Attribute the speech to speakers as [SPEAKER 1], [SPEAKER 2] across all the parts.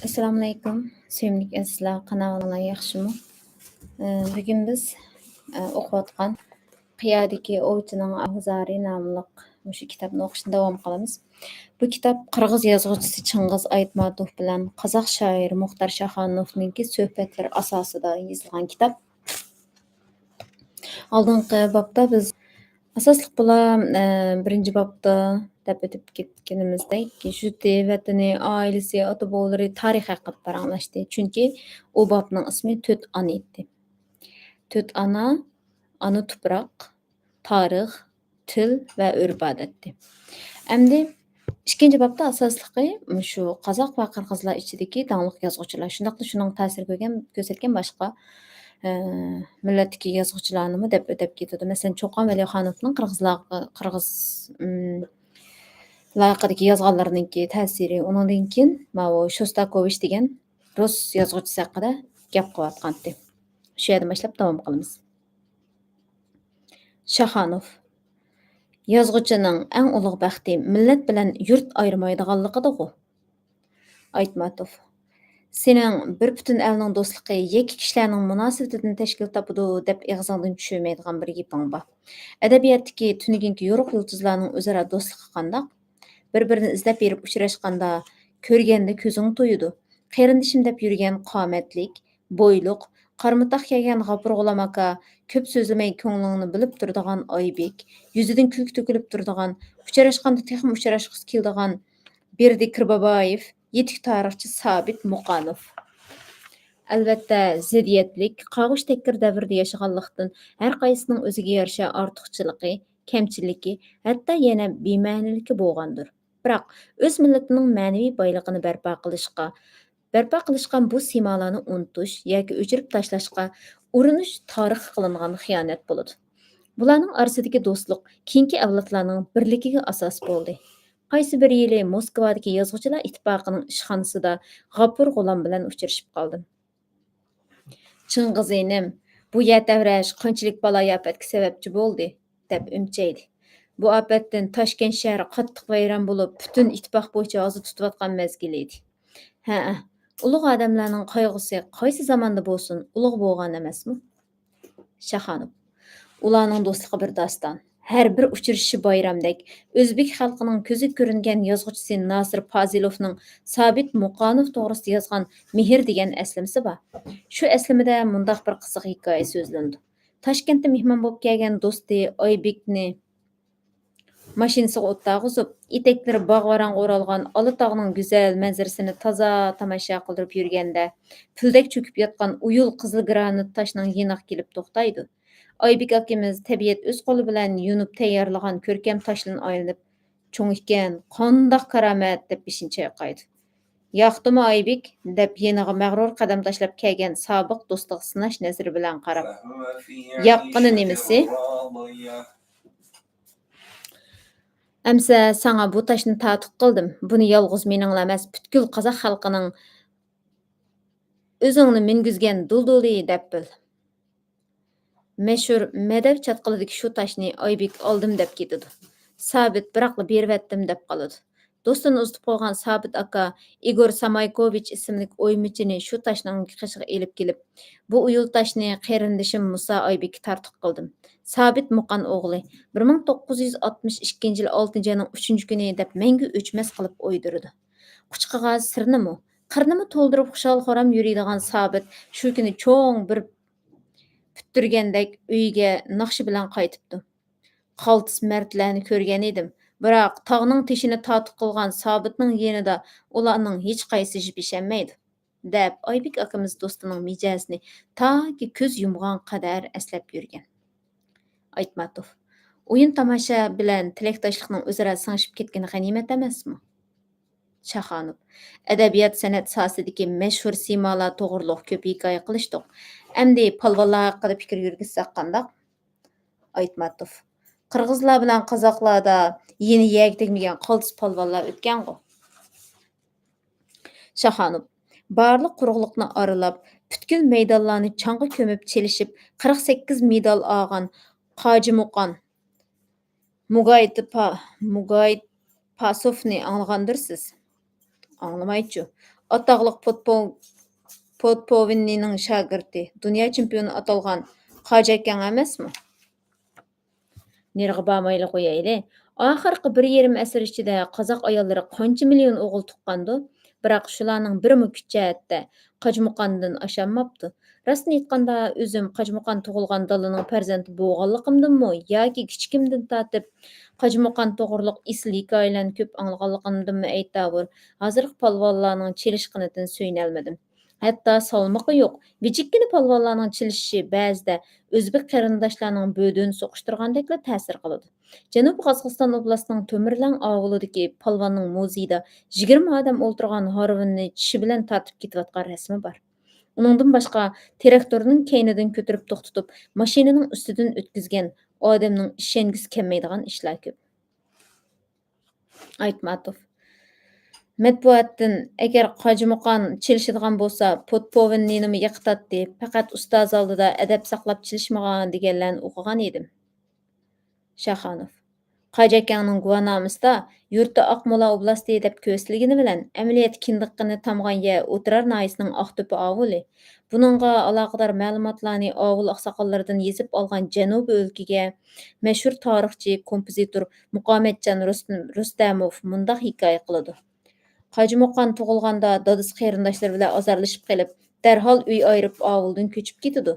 [SPEAKER 1] Assalomu alaykum. Sevimli sizlar qanaqalar yaxshimi? Bugun biz o'qiyotgan Qiyadagi ovchining Ahzari nomli mushu kitobni o'qishni davom qilamiz. Bu kitob qirg'iz yozuvchisi Chingiz Aytmatov bilan qozoq shoiri Muxtar Shahonovninki suhbatlari asosida yozilgan kitob. Oldingi bobda biz asosliq bilan birinchi bobda deb o'tib ketganimizdek juti vatani oilasi ota bobolari tarix haqida paranglashdi chunki u bobning ismi to'rt ona edi. To'rt ana tuproq, tarix, til va urf odatdi. Endi ikkinchi bobda asosliqi shu qozoq va qirg'izlar ichidagi dangliq yozuvchilar shundoqla shuning ta'sir ko'rsatgan boshqa millatdagi yozuvchilarni deb o'tib ketadi. Masalan, Cho'qon Valixonovning qirg'iz haqidagi yozganlariniki ta'siri, undan keyin mana Shostakovich degan rus yozuvchisi haqida gap qilyotgandi. Shu yerdan boshlab davom qilamiz. Shahonov yozuvchining eng ulug' baxti millat bilan yurt ayirmaydiganligidir-ku. Aytmatov sening bir butun elning do'stligi yakka kishilarning munosabatidan tashkil topadi deb ig'zingdan tushirmaydigan bir gaping bor. Adabiyotdagi tunugunki yo'riq yulduzlarning o'zaro do'stligi qandoq? Bir-birini izlab berib uchrashganda ko'rganda ko'zing to'yidi. Qarindishim deb yurgan qomatlik, bo'yliq, qarmitoq kelgan G'afur G'ulom aka, ko'p so'zlamay ko'nglingni bilib turadigan Oybek, yuzidan kuyuk to'kilib turadigan, uchrashganda texmi uchrashgisi keladigan Berdi Kirboboyev, yetuk tarixchi Sabit Muqanov. Albatta, ziddiyatlik, qag'ish tekkir davrda yashaganlikdan har qaysining o'ziga yarasha ortiqchiligi, kamchiligi, hatto yana bema'niligi bo'lgandir. Biroq o'z millatining ma'naviy boyligini barpo qilishga bu simolarni unutish yoki o'chirib tashlashga urinish tarix qilingan xiyonat bo'ladi. Bularning orasidagi do'stlik keyingi avlodlarning birligiga asos bo'ldi. Qaysi bir yili Moskvadagi yozuvchilar ittifoqining ishxonasida G'afur G'ulom bilan uchrashib qoldim. Chingizinim, bu yatavrash qanchalik balo-ofatga sababchi bo'ldi, deb umchaydi. Bu ofatdan Toshkent shahri qattiq vayron bo'lib, butun ittifoq bo'yicha hozir tutayotgan mezgil edi. Ha, ulug' odamlarning qayg'usi qaysi zamonda bo'lsin, ulug' bo'lgan emasmi? Shahonov ularning do'stligi bir doston. Har bir uchrashishi bayramdek o'zbek xalqining ko'zi ko'ringan yozuvchisi Nosir Pozilovning Sabit Muqanov to'g'risida yozgan Mehr degan aslimasi bor. Shu aslimada mundaq bir qiziq hikoya so'zlandi. Toshkentda mehmon bo'lib kelgan do'sti Oybekni mashinasiga o'tag'izib, etaklari bog'varang o'ralgan Olatog'ning go'zal manzarasini toza tomosha qildirib yurganda, puldek cho'kib yotgan uyul qizil granit toshning yeniq kelib to'xtaydi. Oybek akamiz tabiat o'z qo'li bilan yunib tayyorlagan ko'rkam toshdan aylanib, cho'ng ekan, qandoq karomat deb beshini chayqaydi. Yoqdimi Oybek deb yeniga mag'rur qadam tashlab kelgan sobiq do'stiga sinash nazari bilan qarab, yoqqini nimasi? Әмсә саңа bu taşni tatib qildim. Buni yolg'iz meningla emas, butkul qozoq xalqining o'zingni mingizgan dulduli deb bil. Mashhur Madav chatqilidagi shu toshni Oybek oldim deb ketadi. Sabit biroqla bervatdim deb qoladi. Do'stini uzitib qo'ygan Sabit aka Igor Samaykovich ismli o'ymichini shu toshning qishiga elib kelib, bu uyul toshni qarindishim Musa Oybekka tartib qildim. Sabit Muqan o'g'li 1962 yil 6-oyning 3-kuni deb menga o'chmas qilib o'ydirdi. Quchqiga sirnimi, qirnimi to'ldirib xushal-xoram yuradigan Sabit shu kuni cho'ng bir puttirgandek uyiga naqshi bilan qaytibdi. Qaltis mardlarni ko'rgan edim. Biroq tog'ning teshini tatib qilgan Sabitning yanida ularning hech qaysi jibishamaydi, deb Oybek akamiz do'stining mijasini toki ko'z yumg'on qadar eslab yurgan. Aytmatov o'yin tomosha bilan tilakdoshlikning o'zaro singishib ketgani g'animat emasmi? Shahonov adabiyot san'at sohasidagi mashhur simolar to'g'riliq ko'p hikoya qilishdik. Endi polvonlar haqida fikr yurgizsak qandoq? Aytmatov qirg'izlar bilan qozoqlarda yeni yeg tegmagan qaltis polvonlar o'tgan-ku. Shahonov barliq quruqliqni aralab, butkul maydonlarni chang'i ko'mib chelishib, 48 medal olgan Qoji Muqon Mugayt Pasovni anglagandirsiz. Anglamaychi. Ataqlıq Podpovinnining shagirdi, dunyo chempioni atalgan Qajakan emasmi? Nerg'i bormayli qo'yayli. Oxirgi 1,5 asr ichida qozoq ayollari qancha million o'g'il tuqqandu, biroq shularning birimi kuch jihatda qajmuqondan oshanmabdi. Rostini aytganda, o'zim qajmuqon tug'ilgan dalaning farzandi bo'lganligimdanmi yoki kichikimdan tortib qajmuqon to'g'riliq isl hikoyalarni ko'p anglaganligimdanmi aytabur, hozirgi polvonlarning chelishqinidan suyunolmadim. Hatto salmoqi yo'q, vijikkina polvonlarning chilishishi ba'zida o'zbek qarindoshlarning bo'dini so'qishtirgandekla ta'sir qiladi. Janubiy Qozog'iston oblastining To'mirlang ovulidagi polvonning muzeyida 20 odam o'ltirgan horvonni tishi bilan tortib ketayotgan rasmi bor. Uningdan boshqa traktorning keynidan ko'tarib to'xtatib, mashinaning ustidan o'tkazgan odamning ishongisi kelmaydigan ishlar ko'p. Aytmatov. Matbuotdan agar qajmuqon chilishadigan bo'lsa, Podpovinnini yiqitatdi, faqat ustoz oldida adab saqlab chilishmagan deganlarni o'qigan edim. Shaxonov. Qajakanning guvohnomasida yurti Oqmo'la oblasti deb ko'rsatilgani bilan amaliyot kindiqqini tamg'an yer O'tirar noyisining Oqtepa ovuli. Buningga aloqador ma'lumotlarni ovul oqsoqollaridan yezib olgan Janubiy o'lkaga mashhur tarixchi, kompozitor Muqomatjon Rustamov mundaq hikoya qiladi. Qajmuqon tug'ilganda dadasi qarindoshlari bilan ozorlashib qolib, darhol uy ayirib ovuldan ko'chib ketadi.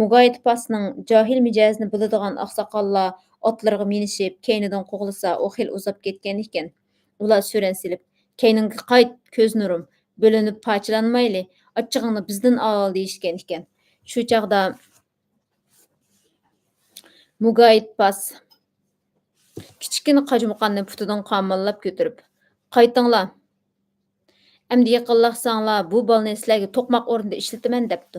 [SPEAKER 1] Mugayit pasning johil mijozini biladigan oqsoqollar otlarga minishib, keynidan qo'g'lasa, u xil uzab ketgan ekan. Ular so'ran silib, "Keyningga qayt, ko'z nurim, bo'linib parchalanmayli, achchig'ingni bizdan ol" deyishgan ekan. Shu chaqda Mugayit pas kichkina qajmuqonni putidan qamollab ko'tarib, "Qaytinglar. Әмді yaqinlaqsanglar, bu balni sizlarga to'qmoq o'rnida ishlataman" debdi.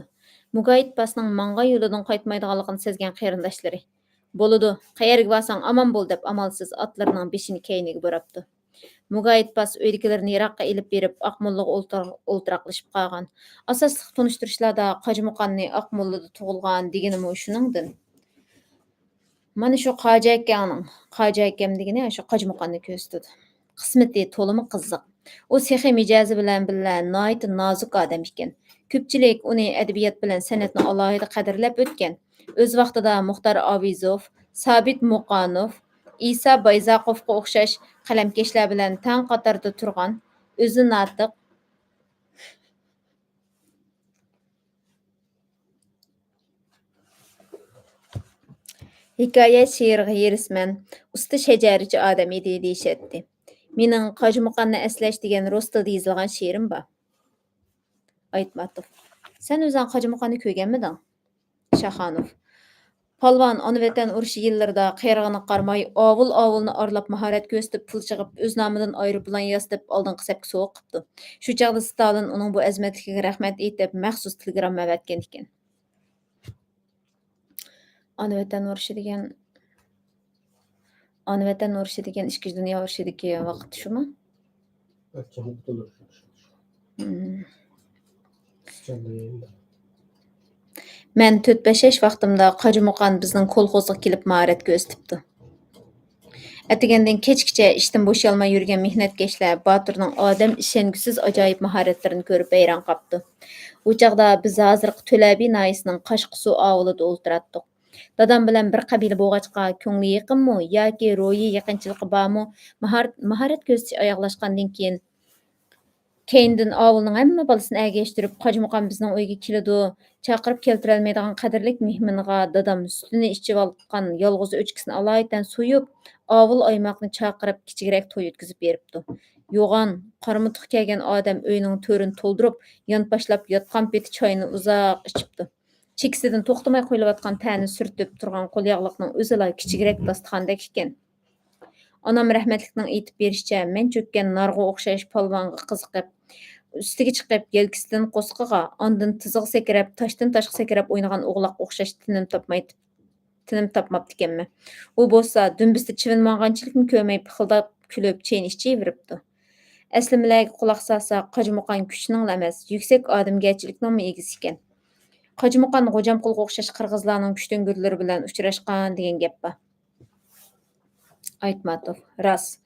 [SPEAKER 1] Mugayit pasning mang'ay yo'lidan qaytmaydiganligini sezgan qarindoshlari, "Bo'ladi, qayerga borsang omon bo'l" deb amalsiz otlarining beshini keyniga burabdi. Mugayit pas uydagilarni yiroqqa ilib berib, Oqmollaga o'ltiraqlashib qolgan. Asosliq tunishtirishlarda Qajmuqonni Oqmollada tug'ilgan deganimi shuningdan. Mana shu Qajakam degani shu Qajmuqonni ko'rsatadi. Qismati to'limi qiziq. U sehi mijozi bilan birga nihoyat nozik odam ekan. Ko'pchilik uni adabiyot bilan san'atni alohida qadrlab o'tgan. O'z vaqtida Muxtor Avizov, Sabit Muqonov, Isa Bayzaqovga o'xshash qalamkashlar bilan tang qatorda turgan, o'zi notiq hikoya she'riga yerisman, usta shajarichi odam edi deyishatdi. Mening Qajmuqonni eslash degan rus tilida yozilgan she'rim bor. Aytmatov. Sen o'zing Qajmuqonni ko'rganmiding? Shaxonov. Palvon ona vatan urushi yillarida qayrig'ini qarmay, ovulni orlab mahorat ko'rsatib, pul chig'ib, o'z nomidan aeroplan yasatib, oldingi sapga sovuq qipti. Shu chog'da Stalin uning bu azmatligiga rahmat aytib, maxsus telegramma avatgan ekan. Ona vatan urushi degan ikkinchi dunyo urushidagi vaqt shumi? Men 4-5 yosh vaqtimda Qajmuqon bizning kolxozga kelib mahorat ko'rsatibdi. Atagandan kechgacha ishdan bo'shalmay yurgan mehnatkashlar Botirning odam ishongisiz ajoyib mahoratlarini ko'rib hayron qolibdi. U chaqda biz hozirgi To'labiy noyisining Qashqisuv ovulida o'ltiratdik. Dadam bilan bir qabila bo'g'achqa ko'ngli yaqinmi yoki ro'yi yaqinchiligi bormi, mahorat ko'rsatish oyoqlashgandan keyindan ovulning hamma bolasini ergashtirib, Qajmuqon bizning uyga keladi, chaqirib keltirolmaydigan qadrlik mehmoniga dadam sutini ichib olgan yolg'iz o'chkisini alaydan so'yib, ovul oymoqni chaqirib kichikroq to'y o'tkazib beribdi. Yo'g'on, qarmitiq kelgan odam uyning to'rini to'ldirib, yonboshlab yotgan peti choyni uzoq ichibdi. Chekisidan to'xtamay qo'yilayotgan ta'ni surtib turgan qo'lyog'liqning o'zila kichikroq dasturxondek ekan. Onam rahmatlikning aytib berishicha, men cho'kkan narg'a o'xshash polvonga qiziqib, ustiga chiqib yelkisidan qo'sqiga, ondan tizig'i sakrab, toshdan toshga sakrab o'ynagan o'g'loq o'xshash tinim topmabdi ekanman. U bo'lsa dumbisda chivin mong'anchilikni ko'rmay pixildab kulib chayin ichaveribdi. Aslimalarga quloq solsa, Qajmuqon kuchning emas, yuksak odamgarchilikning egasi ekan. Qajmuqon G'ojamqulga o'xshash qirg'izlarning kuchdan gurlari bilan uchrashgan degan gap bor. Aytmatov. Ras.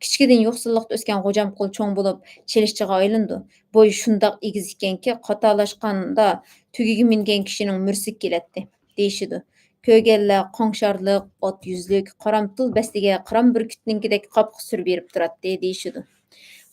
[SPEAKER 1] Kichkiden yo'qsillikda o'sgan Xo'jamqul cho'ng bo'lib, chelishchiga aylandi. Bo'yi shundoq egiz ekanki, qatorlashganda tugiga mingan kishining mursi keladi, deyishidi. Ko'rganlar qo'ngsharliq, ot yuzlik, qoramtul bastiga qaram burkutninkidek qopqi surib berib turadi, deyishidi.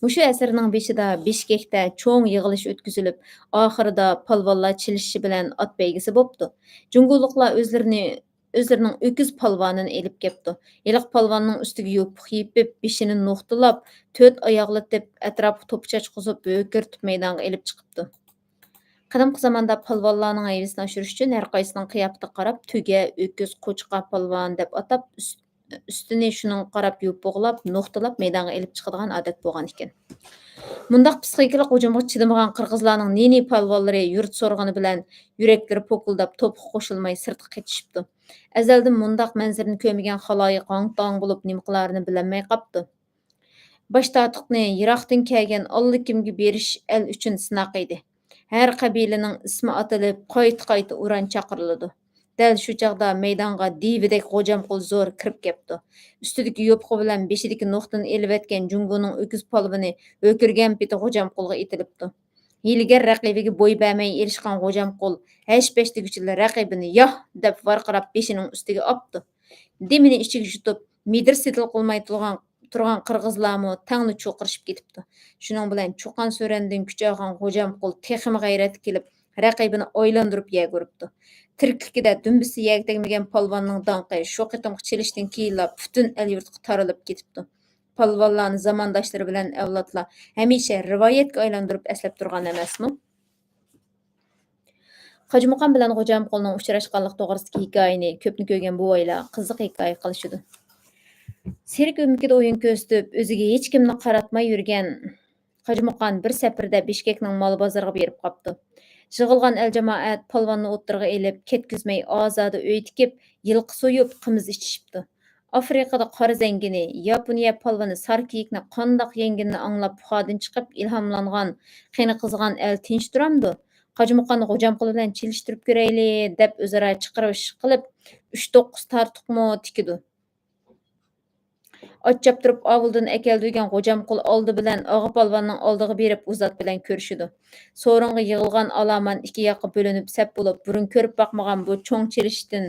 [SPEAKER 1] Mushu asrning beshida Bishkekda cho'ng yig'ilish o'tkazilib, oxirida polvonlar chilishishi bilan ot baygisi bo'pti. Junguliqlar o'zlarining o'kiz polvonini elib kepti. Iliq polvonning ustiga yopiq yepib, beshini nuqtalab, to'rt oyoqlatib, atrofi to'picha chiqizib, bo'kirtib maydonga elib chiqibdi. Qadimgi zamonda polvonlarning ayvisini oshirish uchun har qaysining qiyofatiga qarab, tuga, o'kiz, qo'chqa polvon deb atab, ustini shuning qarab yopiqlab, nuqtalab maydonga elib chiqadigan odat bo'lgan ekan. Mundaq psixikalik hujumga chidamagan qirg'izlarning nini polvonlari yurt so'rg'ini bilan yuraklari po'kildab to'pga qo'shilmay sirtqa ketishibdi. Azaldan mundaq manzarani ko'rmagan xaloyiq hong-tong bo'lib nima qilarini bilolmay qapti. Bosh tortiqni yiroqdan kelgan allakimga berish el uchun sinoq edi. Har qabilaning ismi atilib, qayta-qayta uran chaqiriladi. Dal shu chaqda maydonga dividek Xo'jamqul zo'r kirib kepti. Ustidagi yo'pqi bilan beshidagi nuqtani elib jungoning o'kiz polvoni o'kirgan peti Xo'jamqulga itilibdi. Hiylagar raqibiga bo'y bermay erishgan Xo'jamqul hash-pash deguchilar raqibini yoh deb varqirab beshining ustiga opdi. Demini ichiga jutib, midir setil qilmay turgan qirg'izlarmi tangni cho'qirishib ketibdi. Shuning bilan cho'qan so'randan kuchaygan Xo'jamqul texmi g'ayrat kelib, raqibini o'ylantirib yeguribdi. Tiriklikida dumbisi yeg tegmagan polvonning danqi shu qitimqi chelishdan keyinla butun el yurtga tarilib ketibdi. Polvonlarni zamondoshlari bilan avlodlar hamisha rivoyatga aylantirib eslab turgan emasmi? Qo'jmuqam bilan Xo'jamqulning uchrashganlik to'g'risidagi hikoyani ko'pni ko'rgan buvaylar qiziq hikoya qilishidi. Serik o'mikida o'yin ko'rsatib, o'ziga hech kimni qaratmay yurgan Qo'jmuqan bir safarda Bishkekning mol bozoriga berib qopti. Yig'ilgan el jamoat polvonni o'ttirg'a elib, ketkizmay ozoda uy tikib, yilqi so'yib, qimiz ichishibdi. Afrikada qora zangini, Yaponiya polvoni sarkiyikni qandoq yengini anglab puxodan chiqib ilhomlangan, qini qizg'an el tinch turamdi. Qo'jmuqanni Xo'jamqul bilan chelishtirib ko'rayli deb o'zaro chiqirish qilib, 3-9 tartiqmi tikidi. Ochchab turib ovuldan akeldigan Xo'jamqul oldi bilan og'a polvonning oldiga berib uzat bilan ko'rishidi. So'ringa yig'ilgan aloman ikki yoqqa bo'linib sap bo'lib, burun ko'rib boqmagan bu cho'ng chelishdan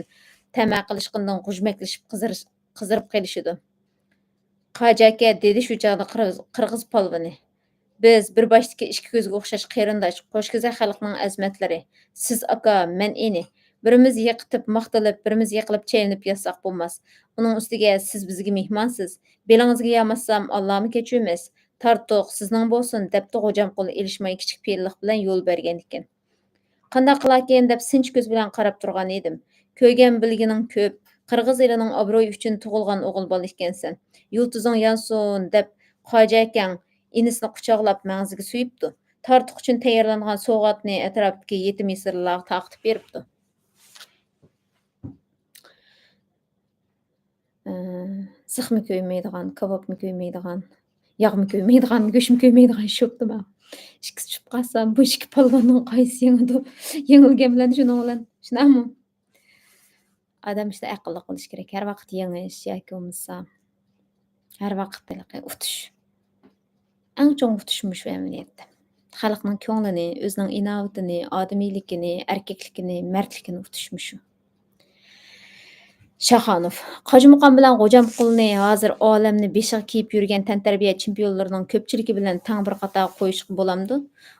[SPEAKER 1] tama qilishqindan g'ujmaklashib qizirib qelishidi. Qajaka dedi shu chog'da qirg'iz polvoni. Biz bir boshdagi ikki ko'zga o'xshash qarindosh, qo'shko'za xalqning azmatlari. Siz aka, men eni. Birimiz yiqitib, maqtalib, birimiz yiqilib, chayinib yotsak bo'lmas. Uning ustiga siz bizga mehmonsiz. Belingizga yamassam Allohmi kechirmas. Tartuq sizning bo'lsin, debdi Xo'jamqul elishmay kichik fe'llik bilan yo'l bergan ekan. Qanday qilarkan deb sinch ko'z bilan qarab turgan edim. Ko'rgan bilgining ko'p. Qirg'iz elining obro'yi uchun tug'ilgan o'g'il bola ekansan. Yultuzing yansun deb qojakan inisini quchoqlab mag'ziga suyibdi. Tartuq uchun tayyorlangan sovg'atni atrofdagi yetim yesirlarga taqib beribdi. Zıxmi ko'ymaydigan, kabobmi ko'ymaydigan, yog'mi ko'ymaydigan, go'shtmi ko'ymaydigan shopdi man. Ikkisi tushib qolsam, bu ikki polvonning qaysi yengidi? Yengilgan bilan shuning bilan, shunaqmi? Odam ishda aqlli qilish kerak. Har vaqt yengish yoki bo'lmasa har vaqt utish. Eng cho'ng utish shu amaliyotda. Xalqning ko'nglini, o'zining inovatini, odamiyligini, erkakligini, mardligini utish shu. Shaxonov. Qo'jmuqam bilan Xo'jamqulni hozir olamni beshiga kiyib yurgan tantarbiya chempionlarining ko'pchiligi bilan tang bir qator qo'yishga bo'lamdi.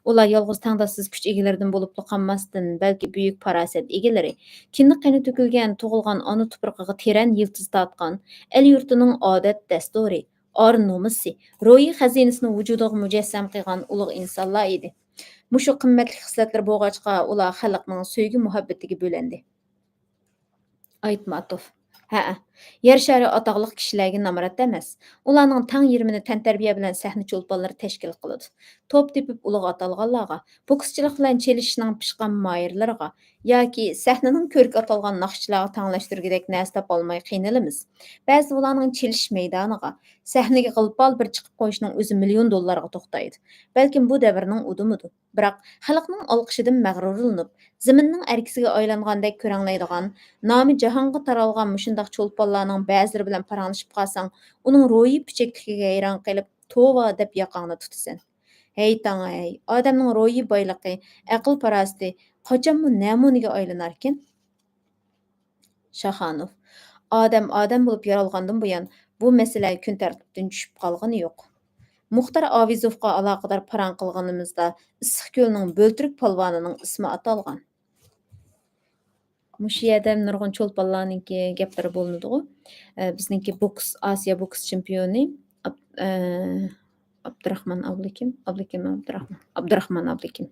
[SPEAKER 1] Ular yolg'iz tangdossiz kuch egalaridan bo'lib qolmasdan, balki buyuk farosat egalari, kinni qani to'kilgan, tug'ilgan ona tuprog'iga teran yiltiz tortgan, el yurtining odat dasturi, or nomusi, ro'yi xazinasini vujudiga mujassam qilgan ulug' insonlar edi. Mushu qimmatli xislatlar bo'lg'achqa ular xalqning so'ygi muhabbatiga bo'landi. Aytmatov. Ha, yer shari atoqliq kishilarga namrat emas. Ularning tang yerimini tantarbiya bilan sahna cho'lponlari tashkil qiladi. Top tepib ulug' atalganlarga, bokschilik bilan chelishishning pishqan moyirlariga yoki sahnaning ko'rk atalgan naqshchilarga tanglashtirgidek narsa topolmay qiynalamiz. Ba'zi ularning chelish maydoniga, sahnaga g'ilpol bir chiqib qo'yishning o'zi million dollarga to'xtaydi. Balkim bu davrning udumidir. Biroq xalqning olqishidan mag'rurlanib, zaminning arkisiga aylangandek ko'ranglaydigan, nomi jahonga taralgan mushundaq cho'lpon çolpanlarning ba'zilari bilan paranglashib qolsang, uning ro'yi pichakligiga hayron qilib, "Tova" deb yoqangni tutasan. Hey tang-ay, odamning ro'yi boyligi, aql-farosati qachonmi namuniga aylanarkin? Shaxanov. Odam bo'lib yaralgandan buyon bu masala kun tartibidan tushib qolgani yo'q. Muxtar Avizovga aloqador paran qilganimizda Issiqko'lning Bo'ltirik polvonining ismi atalgan. Mush yerda nurg'un cho'lponlarningki gaplari bo'linadi-ku. Bizningki boks, Osiyo boks chempioni Abdurahmon Ablekim, Abdurahmon Ablekim.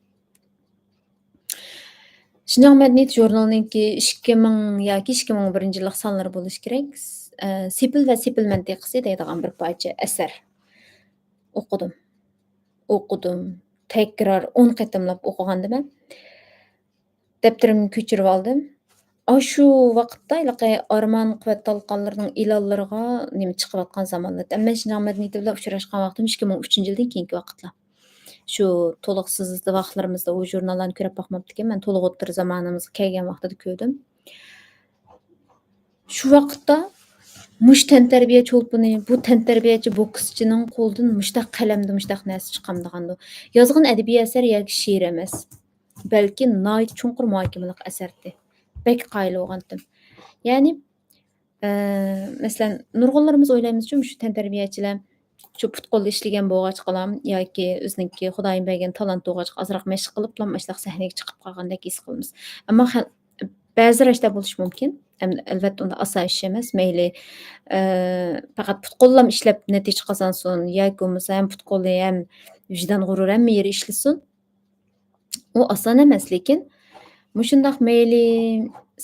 [SPEAKER 1] Şinjan Madaniyet jurnaliningki 2000 yoki 2001 yillik sonlari bo'lishi kerak. Sepil va sepil mantiqasi deydigan bir parcha asar o'qidim. Takror 10 qatimlab o'qigandim. Daftarimni ko'chirib oldim. Shu vaqtda Arman Quvvat talqonlarining e'lonlariga nima chiqayotgan zamonlarda. Men Şinjan Madaniyeti bilan uchrashgan vaqtim 2003-yildan keyingi vaqtlar. Shu to'liqsiz vaqtlarimizda u jurnallarni ko'rib boqmabdi ekan. Men to'liq o'tir zamonimizga kelgan vaqtida ko'rdim. Shu vaqtda mush tantarbiya cho'lpini, bu tantarbiyachi bokschining qo'lidan mushtaq qalamda mushtaq narsa chiqamdigandi. Yozgan adabiy asar yoki she'r emas. Balki nihoyat chunqur muhokamalik asardi. Bek qoyil bo'lgandim. Ya'ni masalan, nurg'unlarimiz o'ylaymiz-ku, shu tantarbiyachilar shu putqo'lda ishlagan bo'lg'ach qalam yoki o'ziningki Xudoyim bergan talant bo'lg'ach azroq mashq qilib, shunaqa sahnaga chiqib qolgandek his qilamiz. Ammo ba'zi rashta bo'lishi mumkin. Albatta unda asoyish emas. Mayli faqat putqo'llam ishlab natija qozonsin yoki bo'lmasa ham putqo'lli ham vijdon g'urur ham yeri ishlasin. U oson emas, lekin mushundaq mayli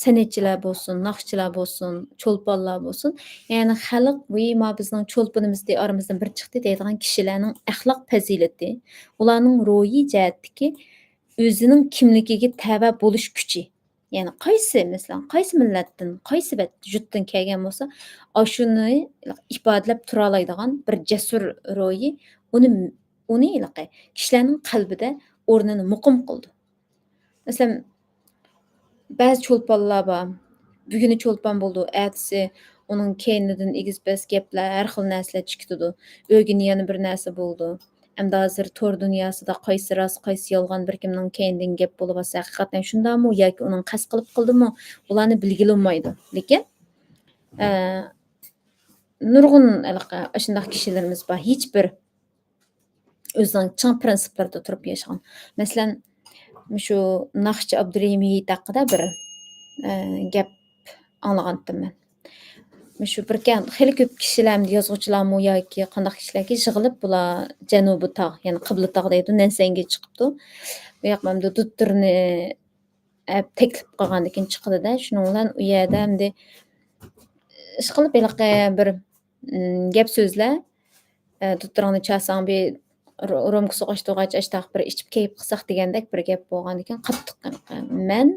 [SPEAKER 1] san'atchilar bo'lsin, naqshchilar bo'lsin, cho'lponlar bo'lsin, ya'ni xalq ma bizning cho'lponimiz oramizdan bir chiqdi deydigan kishilarning axloq fazilati, ularning ro'yi jihatdagi o'zining kimligiga tava bo'lish kuchi. Ya'ni qaysi millatdan, qaysi yurtdan kelgan bo'lsa, shuni ifodalab tura oladigan bir jasur ro'yi uni kishilarning qalbida o'rnini muqim qildi. Masalan, ba'zi cho'lponlar bor. Buguni cho'lpon bo'ldi, ertasi uning keynidan egiz-bas gaplar, har xil narsalar chiqdi. O'g'ini yana bir narsa bo'ldi. Endi hozir tor dunyosida qaysi rost, qaysi yolg'on bir kimning keynidan gap bo'lib olsa, haqiqatan shundami yoki uning qasd qilib qildimi, ularni bilgilolmaydi. Lekin nurg'un shunday kishilarimiz bor. Hech bir o'zining chin prinsiplarida turib yashagan. Masalan, shu Naqshchi Abdurahim Yigit haqida bir gap anglagandim men. Shu bir xili ko'p kishilar, yozuvchilarmi yoki qanday kishilarga yig'ilib bular Janubiy tog', ya'ni Qibla tog' deydi, Nansanga chiqibdi. Bu yoqmamda dutturni taklif qilgandan keyin chiqdi-da, shuning bilan u yerda endi ish qilib bir gap so'zlar dutturini chasang bir romka so'qashtirg'ach ashtaq bir ichib keyib qilsaq degandek bir gap bo'lgandan keyin qattiq men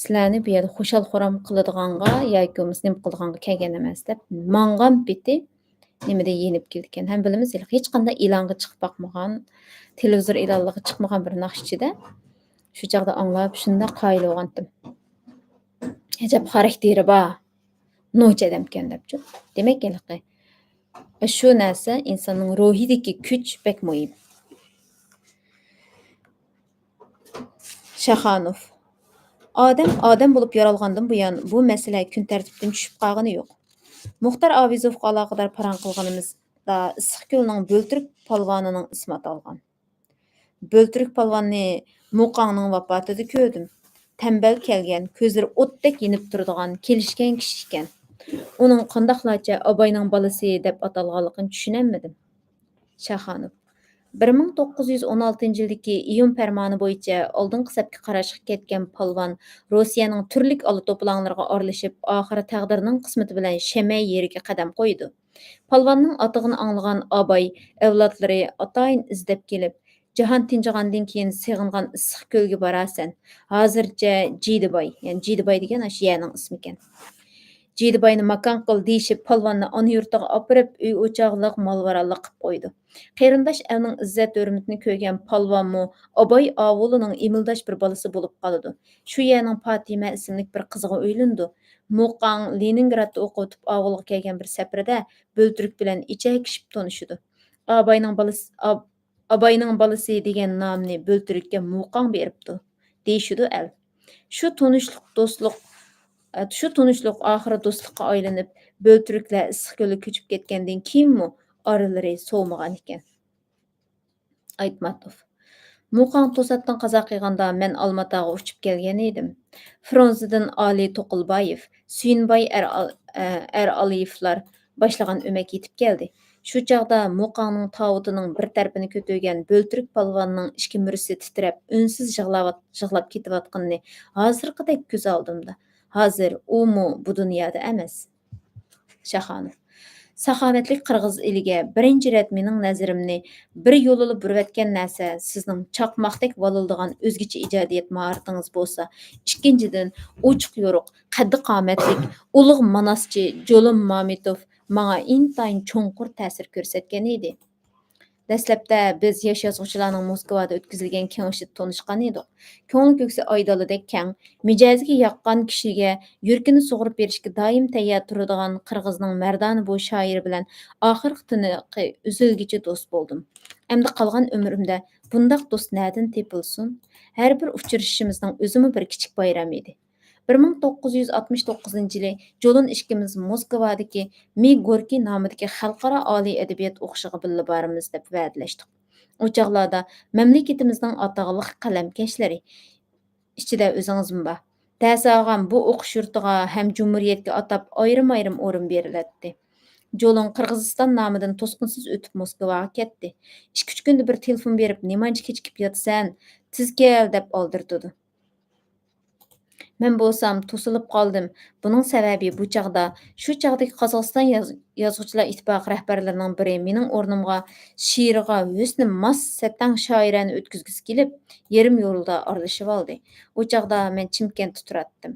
[SPEAKER 1] sizlarni bu yerda xushal-xuram qiladiganға yoki nima qiladiganға kelgan emas deb mang'an peti nimada yenib keldi ekan. Ham bilamiz, hech qanday e'longa chiqib boqmagan, televizor e'lonlariga chiqmagan bir naqshchida shu chaqda anglab shunda qoyil bo'lgandim. Ajab xarakteri bor. No'ch adam ekan debchi. Demak, shu narsa insonning ruhidagi kuch bek muhim. Shaxanov. Odam bo'lib yaralgandan buyon bu masala kun tartibidan tushib qolgani yo'q. Muxtar Avizovga aloqador paran qilganimizda Issiqko'lning Bo'ltirik polvonining ismi atalgan. Bo'ltirik polvonni Muqangning vafotida ko'rdim. Tembel kelgan, ko'zlari o'tdek yenib turadigan, kelishgan kishi ekan. Uning qandaqlarcha Obayning balasi deb atalganligini tushunamadim. Shaxanov. 1916-yildagi iyun farmoni bo'yicha oldingi safga qarashga ketgan polvon Rossiyaning turli ala to'planlarga aralashib, oxiri taqdirning qismati bilan Shamay yeriga qadam qo'ydi. Polvonning otig'ini anglagan Obay avlodlari atayin izlab kelib, jahon tinchigandan keyin sig'ingan Issiqko'lga borasan. Hozircha Jidiboy, ya'ni Jidiboy degan shu yerning ismi ekan. Jidiboyni makon qil deyishib, polvonni ona yurtiga opirib, uy o'choqliq molvaralliq qilib qo'ydi. Qarindosh elning izzat hurmatini ko'rgan polvonmu Obay ovulining emildosh bir bolasi bo'lib qoldi. Shu yerning Fatima ismli bir qizga uylandi. Muqaң Leningradda o'qib avulga kelgan bir safarda Böltürk bilan ichakishib tonuşudu. Abayning balasi degan nomni Böltürkka Muqaң beripti, deyishudu el. Shu tunishliq do'stliq shu tunishliq oxiri do'stlikqa aylanib, Böltürklar Issiqko'lga ko'chib ketgandan keyinmi oralari sovmagan ekan. Aytmatov. Muqaң to'satdan qazo qilganda men Olmataga uchib kelgan edim. Frunzedin Ali To'qilboyev, Suyinboy Aliyevlar boshlagan o'mak yetib keldi. Shu chog'da Muqaڭning tavutining bir tarafini ko'targan Böltürk polvonning ikki murisi titrab, unsiz yig'lab ketayotganini hozirgidek ko'z oldimda. Hozir umu bu dunyoda emas. Shaxonov. Saxovatlik qirg'iz eliga birinchi ret mening nazarimni bir yo'lini burayotgan narsa sizning chaqmoqdek valildigan o'zgacha ijodiyat mahoratingiz bo'lsa, ikkinchidan ochiq yo'ruq, qaddi qomatlik, ulug' manaschi Jo'lim Mamitov menga intayin cho'nqur ta'sir ko'rsatgan edi. Dastlabda biz yosh yozuvchilarning Moskvada o'tkazilgan kengashida tanishgan edik. Ko'ngil ko'ksi oydalidek keng, mijoziga yoqqan kishiga yurkini sug'urib berishga doim tayyor turadigan qirg'izning mardoni bu shoiri bilan oxirgi tiniqi uzilgicha do'st bo'ldim. Endi qolgan umrimda bundaq do'st nadan tepilsin? Har bir uchrashishimizning o'zimi bir kichik bayram edi. 1969 yili Jo'lin ikkimiz Moskvadagi Mi Gorki nomidagi xalqaro oliy adabiyot o'qishiga birga boramiz deb va'dalashdik. O chog'larda mamlakatimizning atog'liq qalamkashlari ichida o'zingizmi bor. Ta'sirgan bu o'qish yurtiga ham jumuriyatga atab ayrim-ayrim o'rin beriladi. Jo'lin Qirg'iziston nomidan to'sqinsiz o'tib Moskvaga ketdi. 2-3 kunda bir telefon berib, "Nemancha kechikib yotsan, tez kel" deb oldirdi. Men bo'lsam to'silib qoldim. Buning sababi bu shu chaqdagi Qozog'iston yozuvchilar ittifoqi rahbarlarining biri mening o'rnimga she'riga husni mos satang shoirani o'tkazgisi kelib, yarim yo'lda aralashib oldi. U chaqda men Chimkentda turatdim.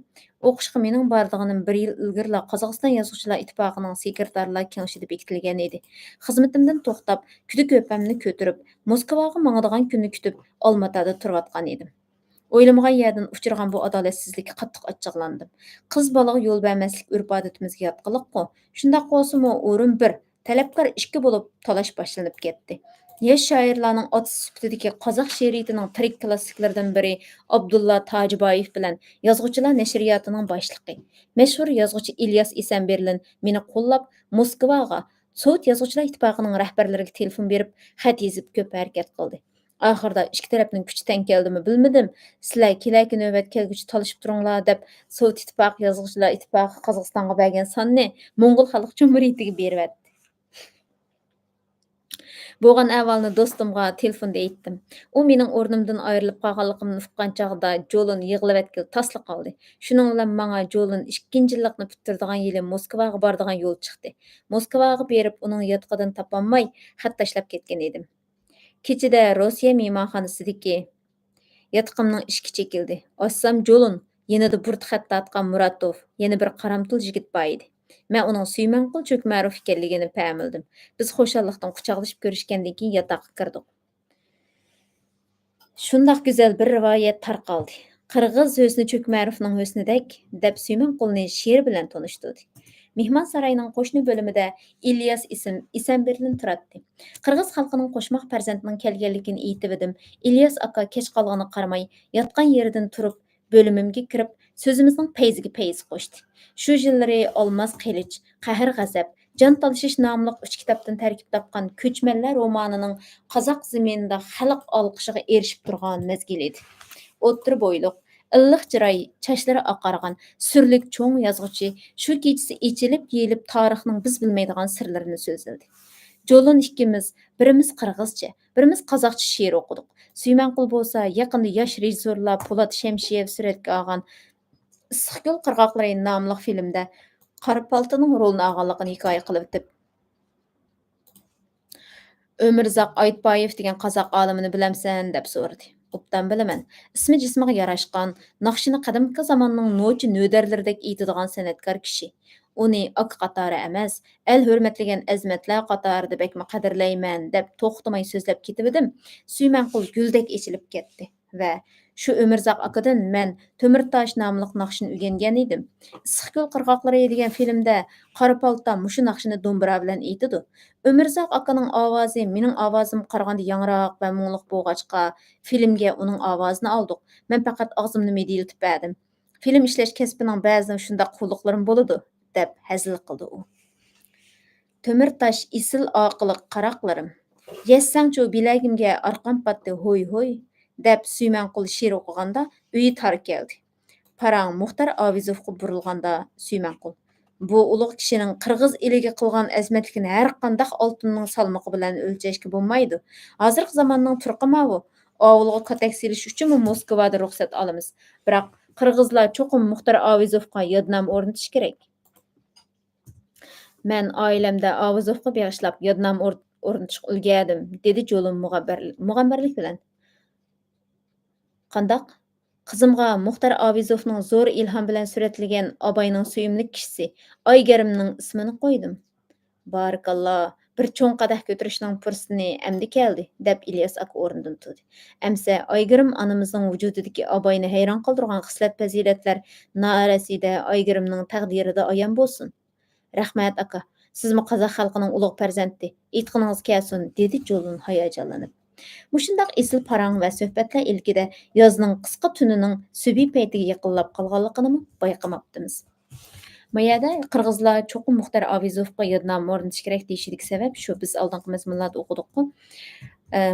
[SPEAKER 1] O'qishga mening bordiganim bir yil ilgari Qozog'iston yozuvchilar ittifoqining sekretarlar kengashida bekitilgan edi. Xizmatimdan to'xtab, kuda ko'pamni ko'tarib, Moskvaga mangadigan kunni kutib, Olmatada turayotgan edim. O'ylamagan yerdan uchragan bu adolatsizlikka qattiq achchiqlandim. Qiz bolaga yo'l bermaslik urf-odatimizga yotqiliqku. Shundaq bo'lsa-mu, o'rin 1, talabkor 2 bo'lib talash boshlanib ketdi. Yosh shoirlarning otasi sifatidagi qozoq she'riyatining tirik klassiklaridan biri Abdulla Tojiboyev bilan Yozuvchilar nashriyotining boshlig'i, mashhur yozuvchi İlyas Esenberlin meni qo'llab Moskvaga Sovet Yozuvchilar ittifoqining rahbarlariga telefon berib, xat yozib ko'p harakat qildi. Oxirida ikki tarafning kuchi teng keldimi bilmadim. Sizlar kelarki navbat kelguchi talashib turinglar deb Sovet ittifoqi yozuvchilar ittifoqi Qozog'istonga bergan sonni Mo'ng'ul xalq jumhuriyatiga beryapti. Bo'lgan ahvolni do'stimga telefonda aytdim. U mening o'rnimdan ayrilib qolganligimni uqqan chog'da Jo'lin yig'lavatgil tasli qoldi. Shuning bilan menga Jo'lin 2-yillikni bitirdigan yili Moskvaga boradigan yo'l chiqdi. Moskvaga berib uning yotqidan topolmay xat tashlab ketgan edim. Kechida Rossiya mehmonxonasidagi yotqimning ishki chekildi. Ossam Jo'lin, yanada burti xat tatgan Muratov, yana bir qaramtul yigit bor edi. Men uning Suymanqul Cho'kmarov ekanligini payqadim. Biz xushalliqdan quchoqlashib ko'rishgandan keyin yotoqqa kirdik. Shundoq go'zal bir rivoyat tarqaldi. Qirg'iz Husni Cho'kmarovning husnidek deb Suymanqulni she'r bilan tanishtirdi. Mehmon saroyining qo'shni bo'limida İlyas Esenberlin turadi. Qirg'iz xalqining qo'shmoq farzandining kelganligini aytib edim. İlyas aka kech qolgani qaramay, yotgan yeridan turib, bo'limimga kirib, so'zimizning payziga payz qo'shdi. Shu yillari Olmos qilich, Qahr g'azab, Jon talashish nomli 3 kitobdan tarkib topgan Ko'chmanlar romanining qozoq zaminida xalq olqishiga erishib turgan mezgil edi. O'ttir bo'yliq, illiq chiroy, chachlari oqargan, surlik cho'ng yozuvchi shu kechasi ichilib yeyilib tarixning biz bilmaydigan sirlarini so'zladi. Jo'lin ikkimiz birimiz qirg'izcha, birimiz qozoqcha she'r o'qidik. Suymanqul bo'lsa yaqinda yosh rejissyorlar Po'lat Shamshiyev suratga olgan Issiqko'l qirg'oqlari nomli filmda qora paltoning rolini olganligini hikoya qilib o'tib, Ömürzoq Aytboyev degan qozoq olimini bilamsan deb so'radi. Obdan bilaman. Ismi jismiga yarashgan, naqshini qadimgi zamonning nochi nödarlaridek aytadigan san'atkor kishi. Uni ak qatori emas, el hurmatlagan azmatlar qatorida bekma qadrlayman deb to'xtamay so'zlab ketib edim. Suymanqul guldek echilib ketdi. va shu Ömürzoq akadan men Tömürtaş nomli naqshni o'rgangan edim. Issiqko'l qirg'oqlari degan filmda qora palto mushu naqshni do'mbira bilan aytidi. Ömürzoq akaning ovozi mening ovozim qaraganda yangroq va mungluq bo'lg'achqa filmga uning ovozini oldik. Men faqat og'zimni mediltib berdim. Film ishlash kasbining ba'zida shunday qulluqlarim bo'ladi, deb hazil qildi u. Tömürtaş isil oqiliq qaraqlarim. Yessangchu bilagimga arqam patdi hoy hoy, deb Suymanqul she'r o'qiganda uyi tar keldi. Parang Muxtar Avizovga burilganda Suymanqul: bu ulug' kishining qirg'iz eliga qilgan azmatligini har qanday oltinning salmoqi bilan o'lchashga bo'lmaydi. Hozirgi zamonning turqi mavu. Ovulga katak selish uchun Moskvada ruxsat olamiz. Biroq qirg'izlar cho'qim Muxtar Avizovga yodnom o'rnatish kerak. Men oilamda Avizovga bag'ishlab yodnom o'rnatishga ulgurdim, dedi Jo'lim mug'ambirlik bilan. Qandaq? Qizimga Muxtar Avizovning zo'r ilhom bilan suratilgan Abayning suyimlik kishisi Aygarimning ismini qo'ydim. Barakalloh, bir cho'ng qadah ko'tarishning fursatini endi keldi, deb İlyas aka o'rnidan turdi. Amsa Aygarim onamizning vujudidagi Abayni hayron qoldirgan xislat fazilatlar norasida Aygarimning taqdirida ayon bo'lsin. Rahmat aka, sizmi qozoq xalqining ulug' farzandi, aytqiningiz kelsin, dedi Jo'lun hayajonlanib. Mushundaq esil parang va suhbatlar ilkida yozning qisqa tunining subiy paytiga yaqinlab qolganligini bayqamabdimiz. Mayada qirg'izlar cho'qim Muxtar Avizovga yodnom o'rnatish kerak deyishidagi sabab shu, biz oldingi mazmunlarda o'qidik-ku.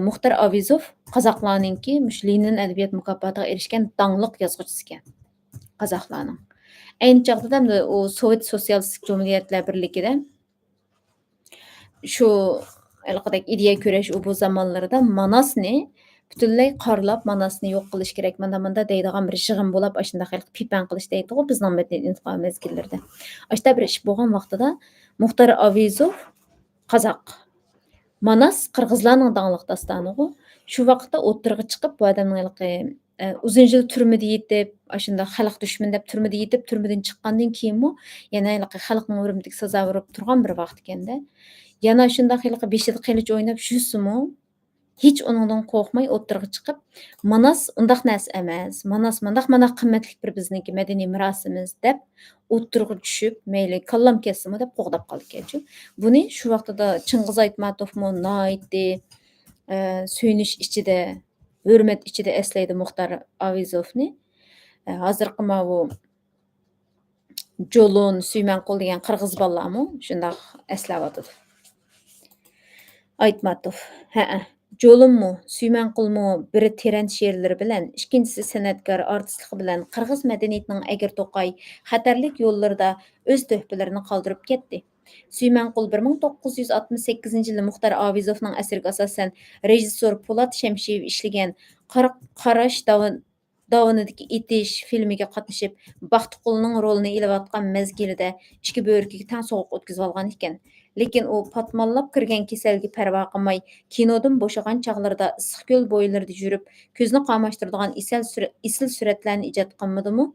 [SPEAKER 1] Muxtar Avizov qozoqlarningki Lenin adabiyot mukofotiga erishgan dangliq yozuvchisi ekan. Qozoqlarning. Ayni chog'da u Sovet sotsialistik jumhuriyatlar birligida shu alqadek ideya ko'rish u bu zamonlarda Manasni butunlay qarlab, Manasni yo'q qilish kerak. Mana deydigan bir yig'in bo'lib, ashunda xalq pipan qilish deydi-ku bizning madaniyat intiqom mezgillarida. Ashta bir ish bo'lgan vaqtida Muxtar Avizov qozoq, Manas qirg'izlarning dangliq dostoniga shu vaqtda o'tirg'i chiqib, bu odamning uzun yil turmada yetib, ashunda xalq dushman deb turmada yetib, turmadan chiqqandan keyinmi, yana xalqning o'rimiga sazovor bo'lib turgan bir vaqt ekanda. Yana shunda xalqi beshida qilich o'ynab shusimi, hech uningdan qo'rqmay o'tirg'i chiqib, Manas undaq narsa emas, Manas mandaq qimmatli bir bizniki madaniy merosimiz deb o'tirg'i tushib, mayli kallam kesimi deb qo'g'dab qoldi ekan-chu. Buni shu vaqtida Chingiz Aytmatovmi noitdi suyunish ichida, hurmat ichida eslaydi Muxtar Avizovni. Hozirgi bu Jo'lun, Suymanqul degan qirg'iz bolalarmi shundaq eslayotdi. Aytmatov: ha, Jo'lunmu, Suymanqulmu biri teran she'rlari bilan, ikkinchisi san'atkor artistligi bilan qirg'iz madaniyatining agar to'qay xatarlik yo'llarida o'z to'hpalarini qoldirib ketdi. Suymanqul 1968-yili Muxtar Avizovning asriga asosan rejissyor Po'lat Shamshiyev ishlagan Qarash davonidagi itish filmiga qatnashib, Baxtiqulning rolini ilayotgan mezgilida ikki bo'rikiga tang sovuq o'tkazib olgan ekan. Lekin u patmonlab kirgan kasalga parvo qilmay, kinodan bo'shagan chog'larda Issiqko'l bo'ylarida yurib, ko'zni qamashtiradigan isil suratlarni ijod qilmadimi?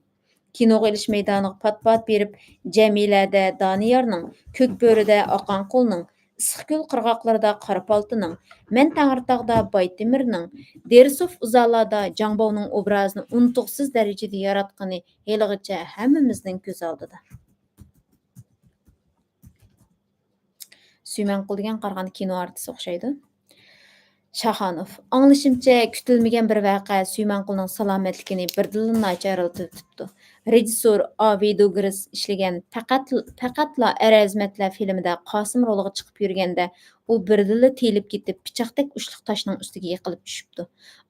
[SPEAKER 1] Kinoga ilish maydoniga pat-pat berib, Jamilada Doniyorning, Ko'kbö'rida Oqonqulning, Issiqko'l qirg'oqlarida Qorapaltining, Men Tangirtog'da Baytemirning, Dersov uzoqlarda Jangbovning obrazini unutqisiz darajada yaratgani haligacha hammamizning ko'z oldida. Suymanqul degan qarag'an kino artisti o'xshaydi. Shaxonov: anglashimcha kutilmagan bir voqea Suymanqulning salomatligini birdan nacharlatibdi. Rejissyor Avi Dugris ishlagan faqatla Arazmatlar filmida Qosim roliga chiqib yurganda u birdan telib ketib, pichoqdek ushliq toshning ustiga yiqilib tushibdi.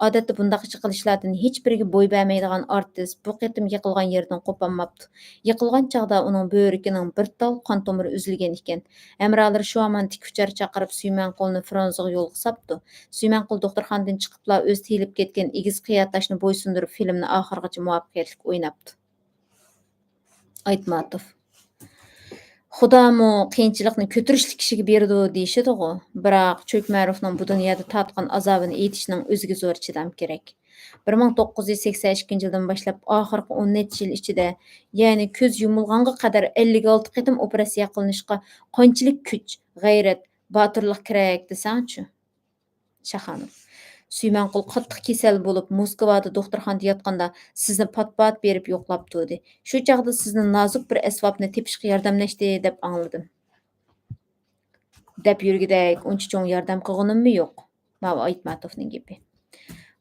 [SPEAKER 1] Odatda bunday yiqilishlardan hech biriga bo'y bermaydigan artist bu qitim yiqilgan yerdan qo'polmabdi. Yiqilgan chog'da uning bo'rikining bir tal qon tomiri uzilgan ekan. Amralari shu amon tikuchar chaqirib Suymanqulni Fransiyaga yo'lga sapdi. Suymanqul doktorxonadan chiqibla o'z telib ketgan egiz qiyotoshni bo'ysundirib filmni oxirigacha muvaffaqiyatli o'ynabdi. Aytmatov: Xudomu qiyinchilikni ko'tirishli kishiga berdi deyishidi-ku. Biroq Cho'kmarovning bu dunyoda tatgan azobini aytishning o'ziga zo'r chidam kerak. 1982-yildan boshlab oxirgi 10 necha yil ichida, ya'ni ko'z yumilganga qadar 56 qitim operatsiya qilinishga qanchalik kuch, g'ayrat, botirlik kerak desangchi. Shaxonov: Suymanqul qattiq kasal bo'lib, Moskvada doktorxonada yotganda sizni pat-pat berib yo'qlab turdi. Shu chaqda sizni nozik bir asbobni tepishga yordamlashdi deb angladim. Deb yurgidek uncha cho'ng yordam qilganimmi yo'q. Mava Aytmatovning gapi.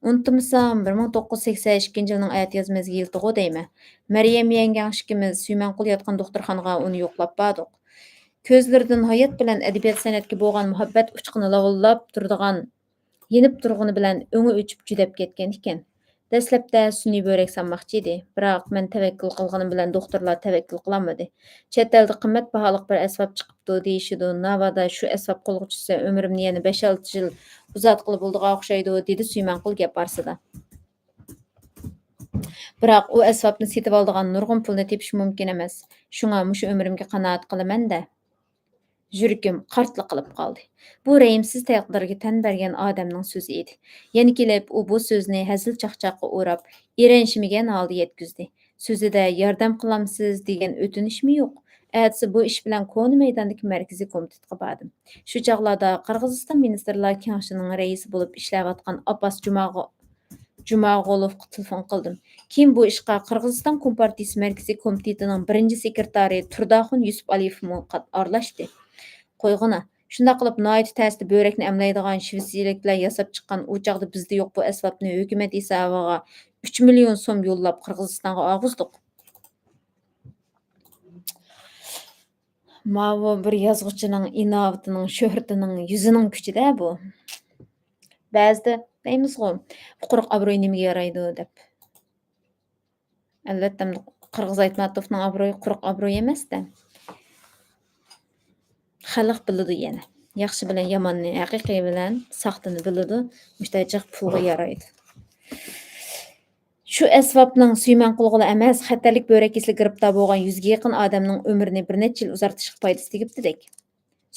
[SPEAKER 1] Unutmasam 1982 yilning ayat yoz mezgilida deyman. Maryam yengang ikkimiz Suymanqul yotgan doktorxonaga uni yo'qlab bordik. Ko'zlaridan hayot bilan adabiyot san'atga bo'lgan muhabbat uchqini lavillab turadigan, yenib turg'uni bilan o'ngi o'chib judab ketgan ekan. Dastlabda sun'iy börek sanmoqchi edi, biroq men tavakkul qilganim bilan doktorlar tavakkul qilolmadi. Chet elda qimmat baholiq bir asbob chiqibdi deyishidi. Navada shu asbob qo'lga tushsa umrimni yana 5-6 yil uzatqili bo'ldigan o'xshaydi dedi Suymanqul gap arsida. Biroq u asbobni setib oladigan nurg'un pulni tepish mumkin emas. Shunga mushu umrimga qanoat qilaman-da. Yuragim qartli qilib qoldi. Bu rəhimsiz taqdirga tan bergan odamning so'zi edi. Yana kelib u bu so'zni hazil chaqchaqqa o'rab, iranishmagan holda yetkizdi. So'zida yordam qilamsiz degan o'tinishmi yo'q. Atsi bu ish bilan Koni maydondagi markaziy komitetga bordim. Shu chaqlarda Qirg'iziston ministrlar kengashining raisi bo'lib ishlayotgan Abbas Jumag'ulovga telefon qildim. Keyin bu ishga Qirg'iziston Kompartiyasi markaziy komitetining birinchi sekretari Turdaxun Yusuf Aliyevmi aralashdi. Qo'yg'ina. Shunda qilib noyati ta'sida börekni emlaydigan shvetsiyaliklar yasab chiqqan u chaqda bizda yo'q bu asbobni hukumat hisobiga 3 million so'm yo'llab Qirg'izistonga og'izdik. Mavo bir yozuvchining inovatining, shuhratining, yuzining kuchida bu. Ba'zida deymizg'u, quruq obro'y nimaga yaraydi deb. Albatta, Qirg'iz Aytmatovning obro'yi quruq obro'y emas-da. Xalq biladi yana. Yaxshi bilan yomonni, haqiqiy bilan saxtini biladi. Mushtaychiq pulga yaraydi. Shu asbobning Suymanqulga emas, xatarlik börak kesli giribdor bo'lgan 100 ga yaqin odamning umrini bir necha yil uzartishga foydasi tegibdi-dek.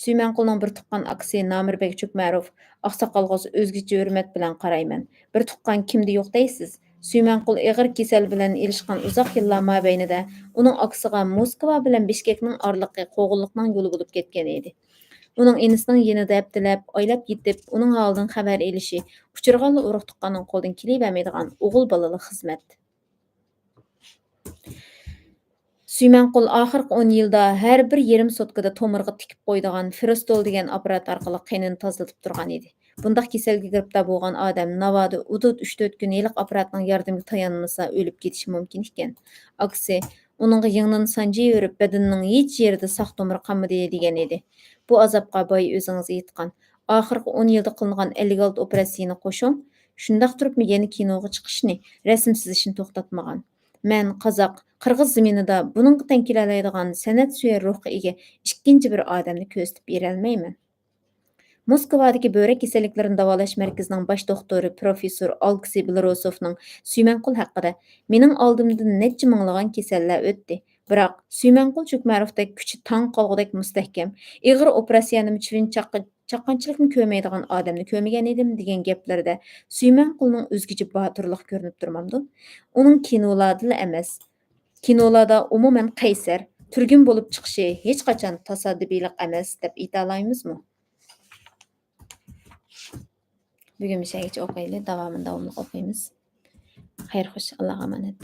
[SPEAKER 1] Suymanqulning bir tuqqan aksi Namirbek Chukmarov, oqsoqolga o'zgacha hurmat bilan qarayman. Bir tuqqan kimda yo'q deysiz? Suymanqul ig'ir kasal bilan ilishgan uzoq yillar mobaynida uning aksiga Moskva bilan Bishkekning orliqi qo'g'illiqning yo'li bo'lib ketgan edi. Uning inisining yanida abdilab, oylab yetib, uning holidan xabar elishi, uchirg'anli urug' tuqqanning qo'ldan kelavermaydigan o'g'il bolali xizmat. Suymanqul oxirgi 10 yilda har bir yarim sotkada tomirga tikib qo'ydigan Firostol degan apparat orqali qinini tozlatib turgan edi. Bundaq kasalga giribdor bo'lgan odam navoda udud 3-4 kun yiliq apparatning yordamiga tayanmasa o'lib ketishi mumkin ekan. Aksi uningga yengnin sanji yurib badanining hech yerida saq tomiri qolmadi degan edi. Bu azobga boy o'zingiz aytgan. Oxirgi 10 yilda qilingan 56 operatsiyani qo'shing, shundaq turibmi yana kinoga chiqishni, rasm chizishni to'xtatmagan. Men Qozoq, Qirg'iz zaminida buningga teng kelaoladigan san'at suyar ruhga ega ikkinchi bir odamni ko'rsatib bera olmayman. Moskvadagi böbrek kasalliklarini davolash markazining bosh doktori professor Alksey Belarusovning Suymanqul haqida mening oldimdan necha minglagan kasallar o'tdi. Biroq Suymanqul Chukmarovdek kuchi tong qolgudek mustahkam, ig'ir operatsiyani chaqqanchilikni ko'rmaydigan odamni ko'rmagan edim degan gaplarda Suymanqulning o'zgacha botirlik ko'rinib turmamdi. Uning kinolarda emas, kinolarda umuman qaysar, turgin bo'lib chiqishi hech qachon tasodifiylik emas deb ayta olamizmi? Bugun bir şeygacha o'qiylik, davomini o'qiymiz. Xayr xo'sh, Allohga omonat.